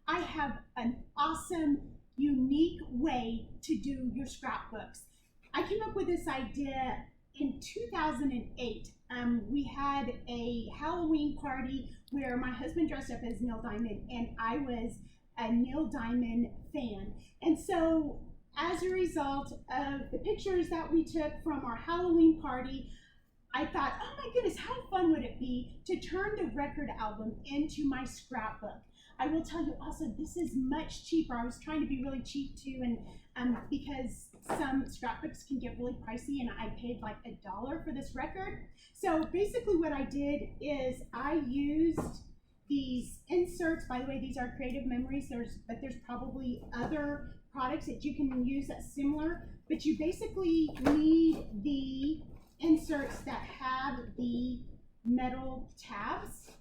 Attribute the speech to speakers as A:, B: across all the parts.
A: I have an awesome, unique way to do your scrapbooks. I came up with this idea in 2008. We had a Halloween party where my husband dressed up as Neil Diamond and I was a Neil Diamond fan. And so as a result of the pictures that we took from our Halloween party, I thought, oh my goodness, how fun would it be to turn the record album into my scrapbook? I will tell you also, this is much cheaper. I was trying to be really cheap too, and because some scrapbooks can get really pricey, and I paid like $1 for this record. So basically what I did is I used these inserts. By the way, these are Creative Memories, but there's probably other products that you can use that's similar, but you basically need the inserts that have the metal tabs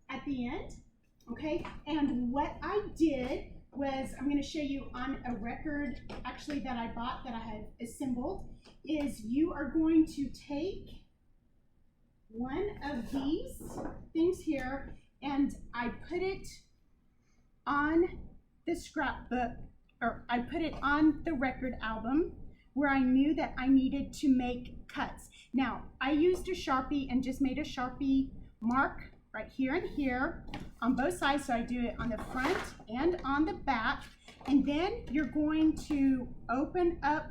A: at the end. Okay, and what I did was, I'm going to show you on a record actually that I bought that I had assembled, is you are going to take one of these things here and I put it on the scrapbook, or I put it on the record album where I knew that I needed to make cuts. Now, I used a Sharpie and just made a Sharpie mark right here and here on both sides, so I do it on the front and on the back. And then you're going to open up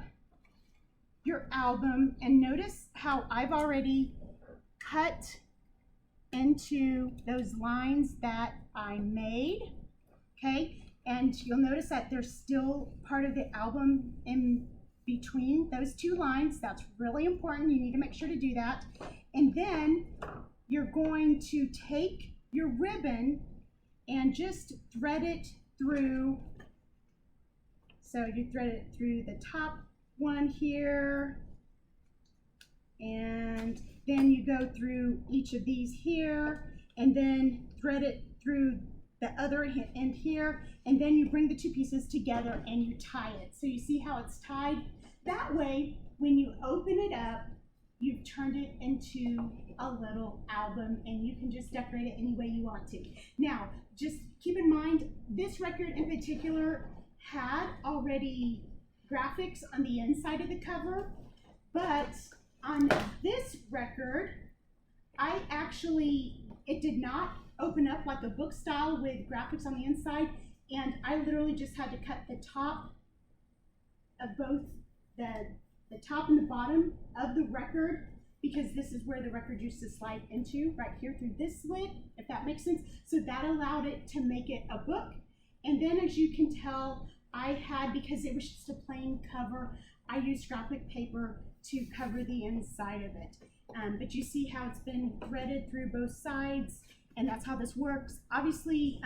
A: your album and notice how I've already cut into those lines that I made, okay? And you'll notice that there's still part of the album in between those two lines. That's really important. You need to make sure to do that. And then you're going to take your ribbon and just thread it through. So you thread it through the top one here, and then you go through each of these here, and then thread it through the other end here, and then you bring the two pieces together and you tie it. So you see how it's tied? That way, when you open it up, you've turned it into a little album and you can just decorate it any way you want to. Now, just keep in mind, this record in particular had already graphics on the inside of the cover, but on this record, it did not open up like a book style with graphics on the inside, and I literally just had to cut the top of both the top and the bottom of the record, because this is where the record used to slide into, right here through this slit, if that makes sense. So that allowed it to make it a book. And then, as you can tell, because it was just a plain cover, I used scrapbook paper to cover the inside of it. But you see how it's been threaded through both sides, and that's how this works. Obviously,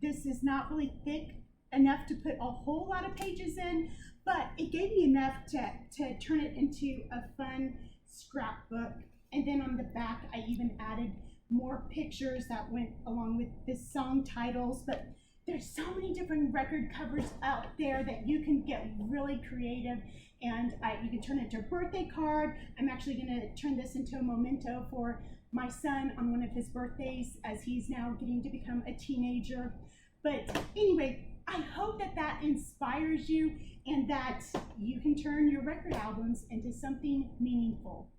A: this is not really thick enough to put a whole lot of pages in, but it gave me enough to turn it into a fun scrapbook. And then on the back, I even added more pictures that went along with the song titles. But there's so many different record covers out there that you can get really creative, and you can turn it into a birthday card. I'm actually going to turn this into a memento for my son on one of his birthdays, as he's now getting to become a teenager. But anyway, I hope that that inspires you and that you can turn your record albums into something meaningful.